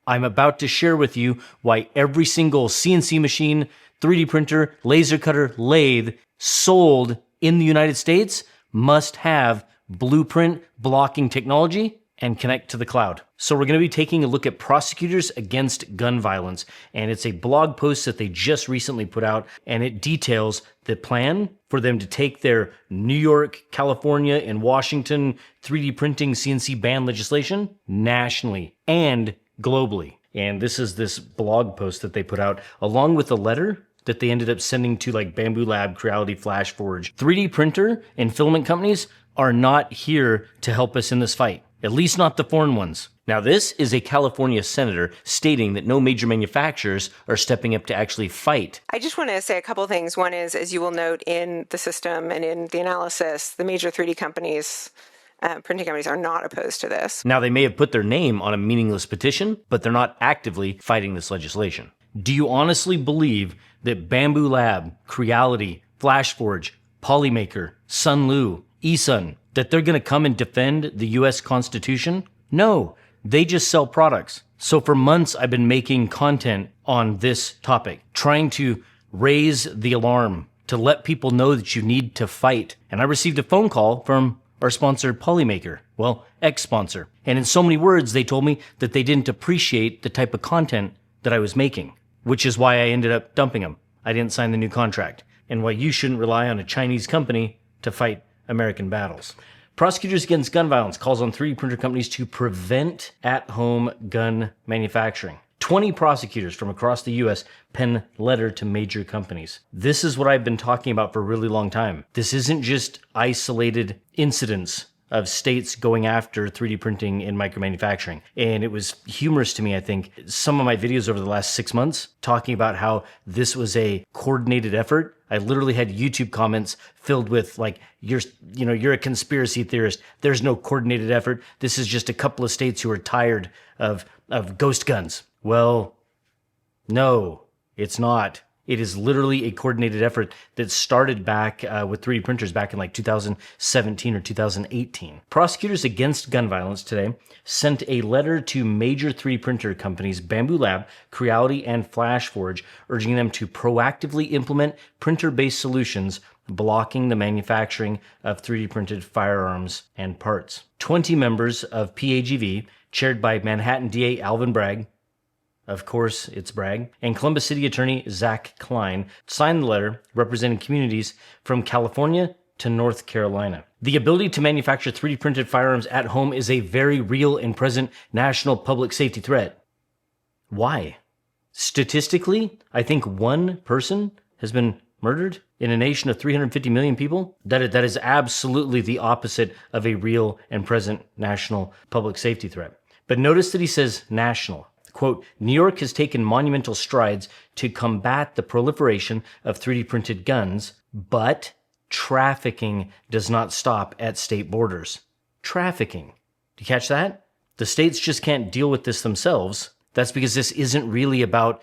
I'm about to share with you why every single CNC machine, 3D printer, laser cutter, lathe sold in the United States must have blueprint blocking technology and connect to the cloud. So we're going to be taking a look at prosecutors against gun violence, and it's a blog post that they just recently put out, and it details the plan for them to take their New York, California, and Washington 3D printing CNC ban legislation nationally and globally. And this is this blog post that they put out along with a letter that they ended up sending to like Bamboo Lab, Creality, FlashForge. 3D printer and filament companies are not here to help us in this fight. At least not the foreign ones. Now, this is a California senator stating that no major manufacturers are stepping up to actually fight. I just want to say a couple of things. One is, as you will note in the system and in the analysis, the major 3D companies, printing companies are not opposed to this. Now, they may have put their name on a meaningless petition, but they're not actively fighting this legislation. Do you honestly believe that Bamboo Lab, Creality, FlashForge, Polymaker, Sunlu, eSun, that they're going to come and defend the US Constitution? No, they just sell products. So for months, I've been making content on this topic, trying to raise the alarm, to let people know that you need to fight. And I received a phone call from our sponsor, Polymaker, well, ex-sponsor. And in so many words, they told me that they didn't appreciate the type of content that I was making, which is why I ended up dumping them. I didn't sign the new contract, and why you shouldn't rely on a Chinese company to fight American battles. Prosecutors Against Gun Violence calls on 3D printer companies to prevent at-home gun manufacturing. 20 prosecutors from across the US pen letter to major companies. This is what I've been talking about for a really long time. This isn't just isolated incidents of states going after 3D printing and micromanufacturing. And it was humorous to me, I think, some of my videos over the last 6 months talking about how this was a coordinated effort. I literally had YouTube comments filled with like, you're a conspiracy theorist. There's no coordinated effort. This is just a couple of states who are tired of ghost guns. Well, no, it's not. It is literally a coordinated effort that started back with 3D printers back in like 2017 or 2018. Prosecutors Against Gun Violence today sent a letter to major 3D printer companies, Bamboo Lab, Creality, and FlashForge, urging them to proactively implement printer-based solutions blocking the manufacturing of 3D printed firearms and parts. 20 members of PAGV, chaired by Manhattan DA Alvin Bragg, of course, it's Bragg, and Columbus City Attorney Zach Klein signed the letter representing communities from California to North Carolina. The ability to manufacture 3D printed firearms at home is a very real and present national public safety threat. Why? Statistically, I think one person has been murdered in a nation of 350 million people. That is absolutely the opposite of a real and present national public safety threat. But notice that he says national. Quote, New York has taken monumental strides to combat the proliferation of 3D printed guns, but trafficking does not stop at state borders. Trafficking. Do you catch that? The states just can't deal with this themselves. That's because this isn't really about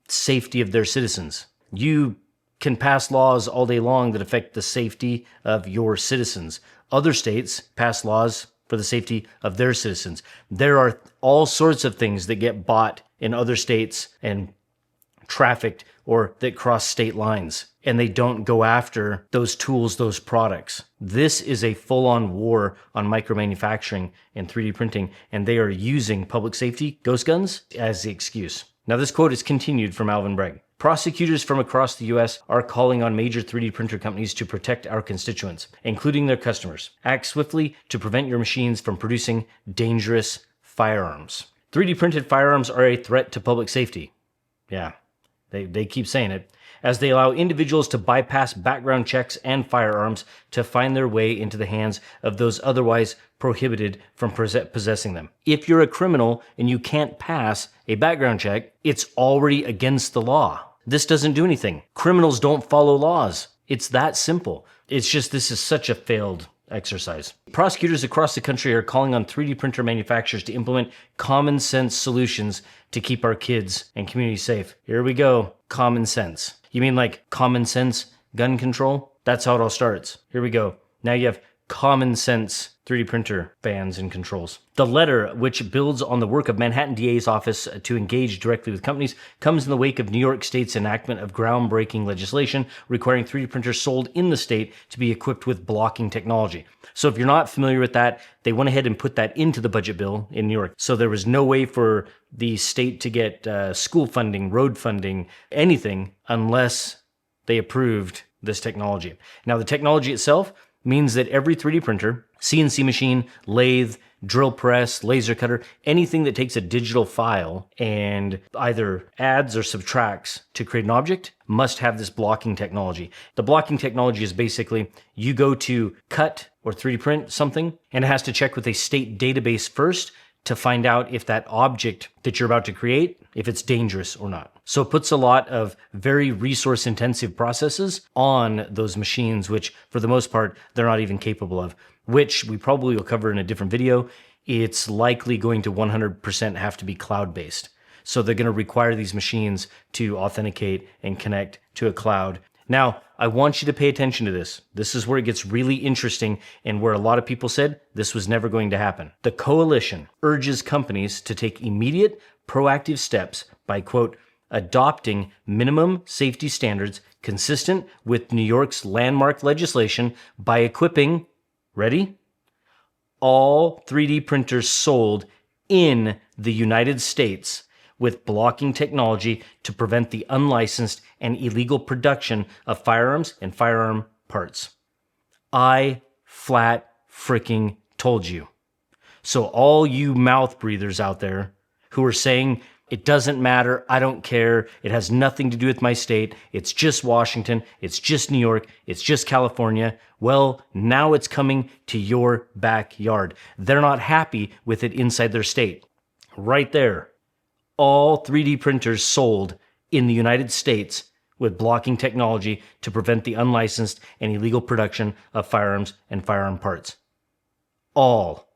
safety of their citizens. You can pass laws all day long that affect the safety of your citizens. Other states pass laws for the safety of their citizens. There are all sorts of things that get bought in other states and trafficked or that cross state lines, and they don't go after those tools, those products. This is a full-on war on micromanufacturing and 3D printing, and they are using public safety, ghost guns, as the excuse. Now, this quote is continued from Alvin Bragg. Prosecutors from across the U.S. are calling on major 3D printer companies to protect our constituents, including their customers. Act swiftly to prevent your machines from producing dangerous firearms. 3D printed firearms are a threat to public safety. Yeah, they keep saying it. As they allow individuals to bypass background checks and firearms to find their way into the hands of those otherwise prohibited from possessing them. If you're a criminal and you can't pass a background check, it's already against the law. This doesn't do anything. Criminals don't follow laws. It's that simple. It's just this is such a failed exercise. Prosecutors across the country are calling on 3D printer manufacturers to implement common sense solutions to keep our kids and communities safe. Here we go. Common sense. You mean like common sense gun control? That's how it all starts. Here we go. Now you have common sense 3D printer bans and controls. The letter, which builds on the work of Manhattan DA's office to engage directly with companies, comes in the wake of New York State's enactment of groundbreaking legislation requiring 3D printers sold in the state to be equipped with blocking technology. So if you're not familiar with that, they went ahead and put that into the budget bill in New York. So there was no way for the state to get school funding, road funding, anything, unless they approved this technology. Now, the technology itself means that every 3D printer, CNC machine, lathe, drill press, laser cutter, anything that takes a digital file and either adds or subtracts to create an object must have this blocking technology. The blocking technology is basically you go to cut or 3D print something and it has to check with a state database first to find out if that object that you're about to create, if it's dangerous or not. So it puts a lot of very resource intensive processes on those machines, which for the most part, they're not even capable of, which we probably will cover in a different video. It's likely going to 100% have to be cloud-based. So they're going to require these machines to authenticate and connect to a cloud. Now, I want you to pay attention to this. This is where it gets really interesting and where a lot of people said this was never going to happen. The coalition urges companies to take immediate proactive steps by, quote, adopting minimum safety standards consistent with New York's landmark legislation by equipping, ready? All 3D printers sold in the United States with blocking technology to prevent the unlicensed and illegal production of firearms and firearm parts. I flat freaking told you. So all you mouth breathers out there who are saying, it doesn't matter, I don't care, it has nothing to do with my state, it's just Washington, it's just New York, it's just California, well, now it's coming to your backyard. They're not happy with it inside their state. Right there. All 3D printers sold in the United States with blocking technology to prevent the unlicensed and illegal production of firearms and firearm parts. All.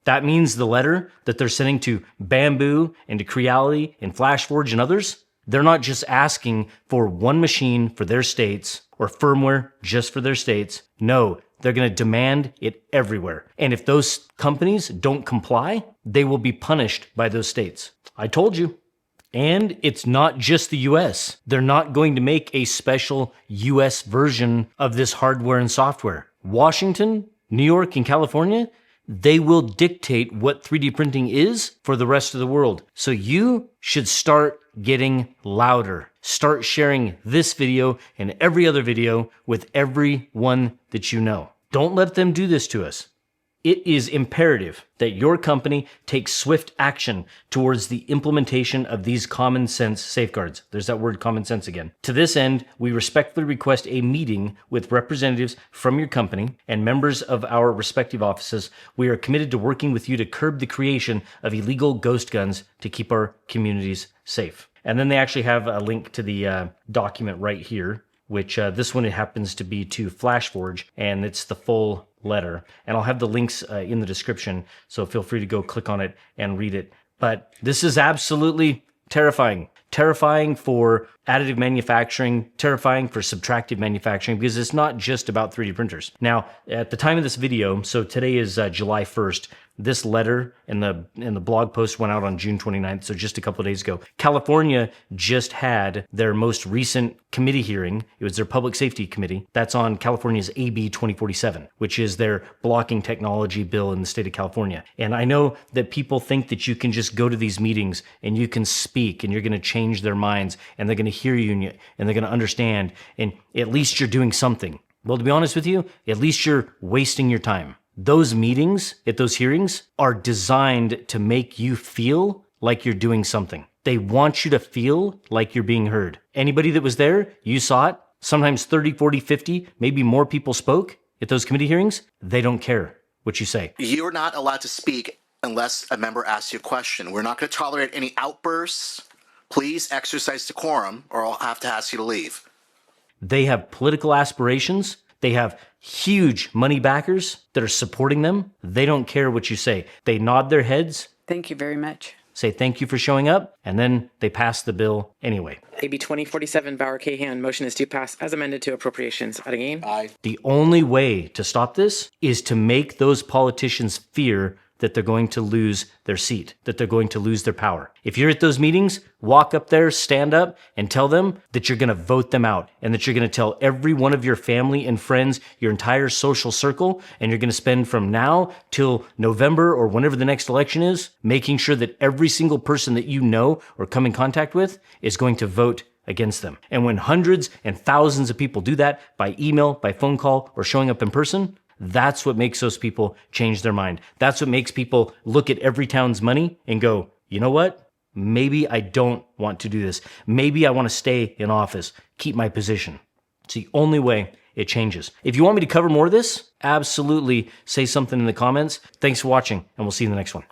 That means the letter that they're sending to Bamboo and to Creality and FlashForge and others, they're not just asking for one machine for their states or firmware just for their states. No, they're going to demand it everywhere. And if those companies don't comply, they will be punished by those states. I told you. And it's not just the US. They're not going to make a special US version of this hardware and software. Washington, New York, and California, they will dictate what 3D printing is for the rest of the world. So you should start getting louder. Start sharing this video and every other video with everyone that you know. Don't let them do this to us. It is imperative that your company takes swift action towards the implementation of these common sense safeguards. There's that word common sense again. To this end, we respectfully request a meeting with representatives from your company and members of our respective offices. We are committed to working with you to curb the creation of illegal ghost guns to keep our communities safe. And then they actually have a link to the document right here, which this one it happens to be to FlashForge, and it's the full letter. And I'll have the links in the description, so feel free to go click on it and read it. But this is absolutely terrifying. Terrifying for additive manufacturing, terrifying for subtractive manufacturing, because it's not just about 3D printers. Now, at the time of this video, so today is July 1st, this letter and the blog post went out on June 29th, so just a couple of days ago. California just had their most recent committee hearing. It was their public safety committee. That's on California's AB 2047, which is their blocking technology bill in the state of California. And I know that people think that you can just go to these meetings and you can speak and you're going to change their minds and they're going to hear you and they're going to understand, and at least you're doing something. Well, to be honest with you, at least you're wasting your time. Those meetings at those hearings are designed to make you feel like you're doing something. They want you to feel like you're being heard. Anybody that was there, you saw it. Sometimes 30, 40, 50, maybe more people spoke at those committee hearings. They don't care what you say. You're not allowed to speak unless a member asks you a question. We're not going to tolerate any outbursts. Please exercise decorum or I'll have to ask you to leave. They have political aspirations. They have huge money backers that are supporting them. They don't care what you say. They nod their heads. Thank you very much. say thank you for showing up, and then they pass the bill anyway. AB 2047, Bauer Kahan. Motion is to pass as amended to appropriations. Adagain. Aye. The only way to stop this is to make those politicians fear that they're going to lose their seat, that they're going to lose their power. If you're at those meetings, walk up there, stand up, and tell them that you're going to vote them out, and that you're going to tell every one of your family and friends, your entire social circle, and you're going to spend from now till November or whenever the next election is, making sure that every single person that you know or come in contact with is going to vote against them. And when hundreds and thousands of people do that by email, by phone call, or showing up in person, that's what makes those people change their mind. That's what makes people look at every town's money and go, you know what? Maybe I don't want to do this. Maybe I want to stay in office, keep my position. It's the only way it changes. If you want me to cover more of this, absolutely say something in the comments. Thanks for watching, and we'll see you in the next one.